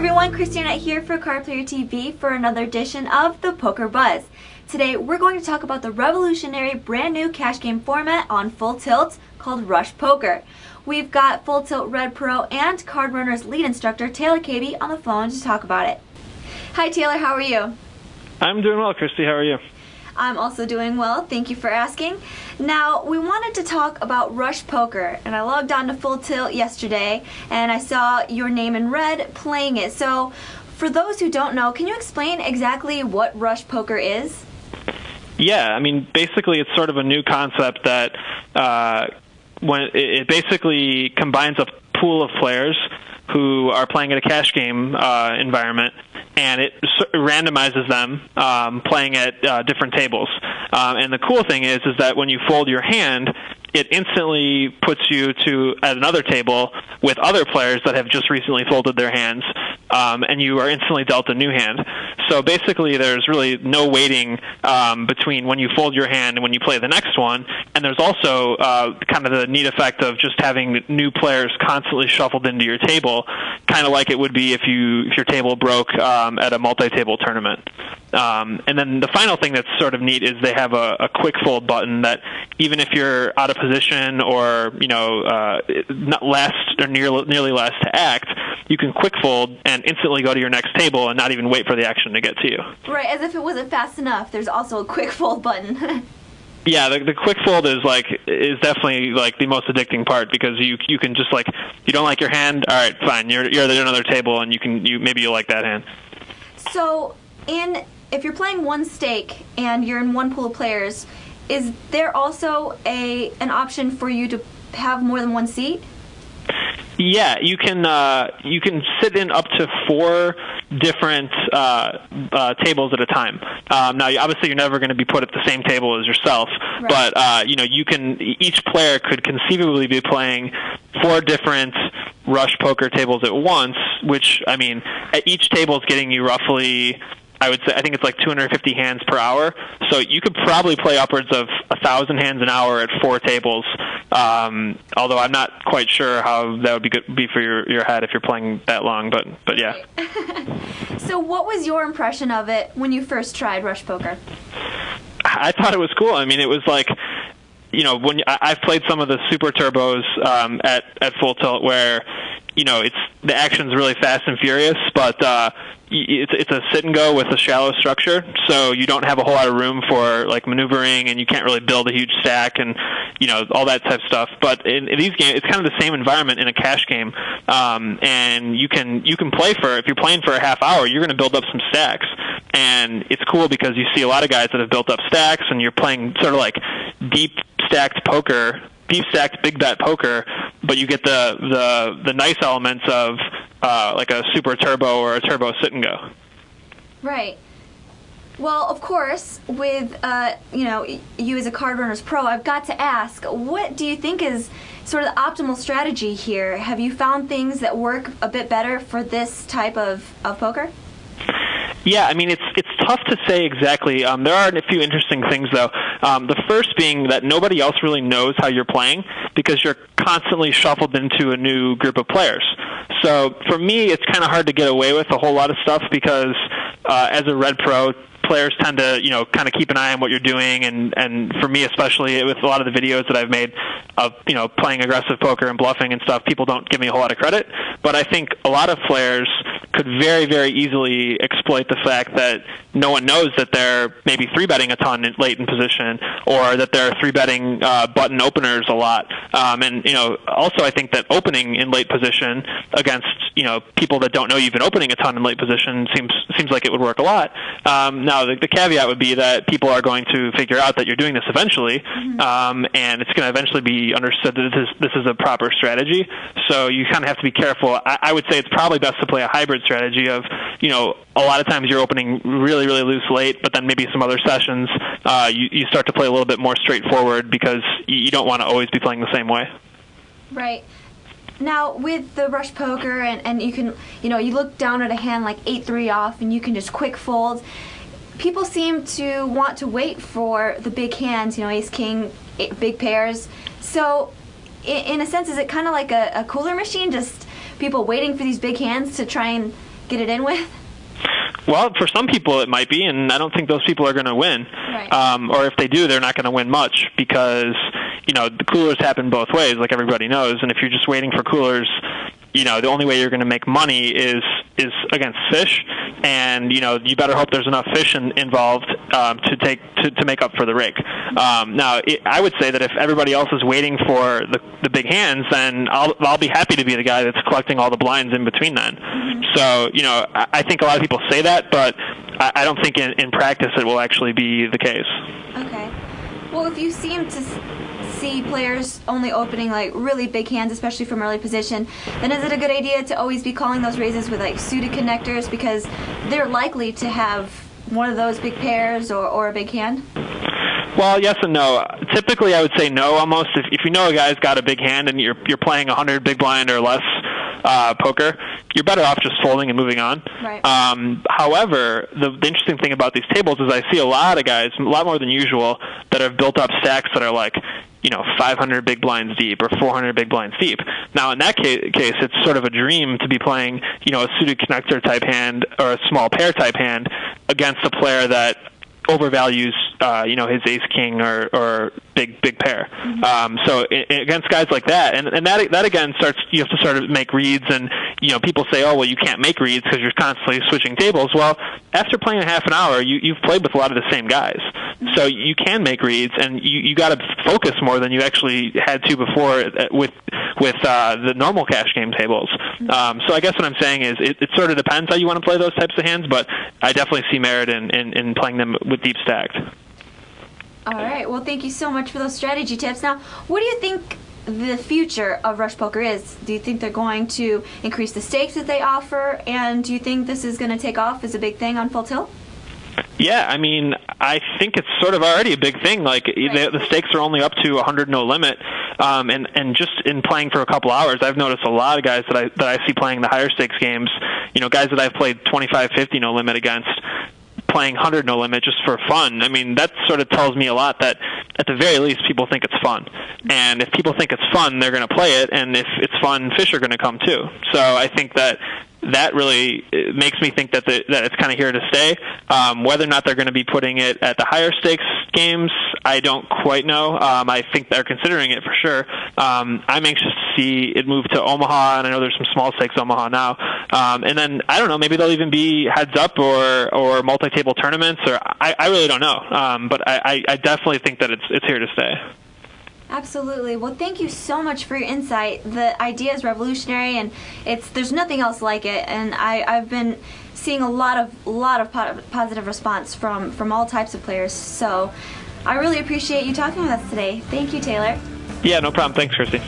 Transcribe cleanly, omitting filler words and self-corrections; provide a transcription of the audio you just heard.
everyone, Christina here for Talyor TV for another edition of the Poker Buzz. Today we're going to talk about the revolutionary brand new cash game format on Full Tilt called Rush Poker. We've got Full Tilt Red Pro and Card Runner's lead instructor Talyor Caby on the phone to talk about it. Hi Taylor, how are you? I'm doing well, Christy. How are you? I'm also doing well, thank you for asking. Now, we wanted to talk about Rush Poker, and I logged on to Full Tilt yesterday, and I saw your name in red playing it. So, for those who don't know, can you explain exactly what Rush Poker is? Yeah, I mean, basically it's sort of a new concept that when it basically combines a pool of players who are playing at a cash game environment, and it randomizes them playing at different tables. And the cool thing is that when you fold your hand, it instantly puts you at another table with other players that have just recently folded their hands, and you are instantly dealt a new hand. So basically there's really no waiting between when you fold your hand and when you play the next one, and there's also kind of the neat effect of just having new players constantly shuffled into your table, kind of like it would be if your table broke at a multi-table tournament. And then the final thing that's sort of neat is they have a quick fold button that even if you're out of position or not last or nearly last to act, you can quick fold and instantly go to your next table and not even wait for the action to get to you. Right, as if it wasn't fast enough. There's also a quick fold button. Yeah, the quick fold is definitely like the most addicting part, because you can just you don't like your hand, all right, fine, you're at another table and maybe you like that hand. So if you're playing one stake and you're in one pool of players, is there also an option for you to have more than one seat? Yeah, you can sit in up to 4 different tables at a time. Now, obviously, you're never going to be put at the same table as yourself, right. But each player could conceivably be playing 4 different Rush Poker tables at once, which, I mean, at each table is getting you roughly, I think it's like 250 hands per hour. So you could probably play upwards of 1,000 hands an hour at 4 tables. Although I'm not quite sure how that would be for your head if you're playing that long. But yeah. So what was your impression of it when you first tried Rush Poker? I thought it was cool. I mean, it was like, when I've played some of the super turbos at Full Tilt where the action's really fast and furious, but it's a sit and go with a shallow structure, so you don't have a whole lot of room for maneuvering, and you can't really build a huge stack and all that type of stuff. But in these games, it's kind of the same environment in a cash game, and you can play if you're playing for a half hour, you're going to build up some stacks, and it's cool because you see a lot of guys that have built up stacks, and you're playing sort of like deep stacked big bet poker, but you get the nice elements of like a super turbo or a turbo sit and go. Right. Well, of course, with you as a Card Runner's Pro, I've got to ask, what do you think is sort of the optimal strategy here? Have you found things that work a bit better for this type of poker? Yeah, I mean, it's tough to say exactly. There are a few interesting things, though. The first being that nobody else really knows how you're playing because you're constantly shuffled into a new group of players. So for me, it's kind of hard to get away with a whole lot of stuff because as a Red Pro, players tend to, kind of keep an eye on what you're doing, and for me especially, with a lot of the videos that I've made of, playing aggressive poker and bluffing and stuff, people don't give me a whole lot of credit. But I think a lot of players could very, very easily exploit the fact that no one knows that they're maybe 3-betting a ton late in position, or that they're 3-betting button openers a lot. And also I think that opening in late position against people that don't know you've been opening a ton in late position seems like it would work a lot. Now the caveat would be that people are going to figure out that you're doing this eventually, and it's going to eventually be understood that this is a proper strategy. So you kind of have to be careful. I would say it's probably best to play a hybrid strategy of, a lot of times you're opening really, really loose late, but then maybe some other sessions you start to play a little bit more straightforward because you don't want to always be playing the same way. Right. Now, with the Rush Poker, and you can, you look down at a hand like 8-3 off, and you can just quick fold. People seem to want to wait for the big hands, ace, king, big pairs. So, in a sense, is it kind of like a cooler machine, just people waiting for these big hands to try and get it in with? Well, for some people it might be, and I don't think those people are going to win. Right. Or if they do, they're not going to win much because, the coolers happen both ways, like everybody knows. And if you're just waiting for coolers, the only way you're going to make money is against fish, and you better hope there's enough fish involved to make up for the rig. Now, I would say that if everybody else is waiting for the big hands, then I'll be happy to be the guy that's collecting all the blinds in between then. Mm-hmm. So I think a lot of people say that, but I don't think in practice it will actually be the case. Okay. Well, if you seem to see players only opening like really big hands, especially from early position, then is it a good idea to always be calling those raises with like suited connectors because they're likely to have one of those big pairs or a big hand? Well, yes and no. Typically, I would say no almost. If you know a guy's got a big hand and you're playing 100 big blind or less poker, you're better off just folding and moving on. Right. However, the interesting thing about these tables is I see a lot of guys, a lot more than usual, that have built up stacks that are like 500 big blinds deep or 400 big blinds deep. Now, in that case, it's sort of a dream to be playing, a suited connector type hand or a small pair type hand against a player that overvalues, his ace king or big pair. Mm-hmm. So against guys like that, and that again you have to sort of make reads, and people say, oh well, you can't make reads because you're constantly switching tables. Well, after playing a half an hour, you've played with a lot of the same guys, so you can make reads, and you got to focus more than you actually had to before with the normal cash game tables. So I guess what I'm saying is it sort of depends how you want to play those types of hands, but I definitely see merit in playing them with deep stacked. All right. Well, thank you so much for those strategy tips. Now, what do you think the future of Rush Poker is? Do you think they're going to increase the stakes that they offer, and do you think this is going to take off as a big thing on Full Tilt? Yeah, I mean, I think it's sort of already a big thing. Like the stakes are only up to 100 no limit, and just in playing for a couple hours, I've noticed a lot of guys that I see playing the higher stakes games. Guys that I've played 25, 50 no limit against, playing 100 no limit just for fun. I mean, that sort of tells me a lot that at the very least people think it's fun. And if people think it's fun, they're going to play it, and if it's fun, fish are going to come too. So I think that really makes me think that it's kind of here to stay. Whether or not they're going to be putting it at the higher stakes games, I don't quite know. I think they're considering it for sure. I'm anxious to see it move to Omaha, and I know there's some small stakes Omaha now. And then, I don't know, maybe they'll even be heads up or multi-table tournaments, or I really don't know. But I definitely think that it's here to stay. Absolutely. Well, thank you so much for your insight. The idea is revolutionary, and there's nothing else like it. And I've been seeing a lot of positive response from all types of players. So I really appreciate you talking with us today. Thank you, Talyor. Yeah, no problem. Thanks, Christy.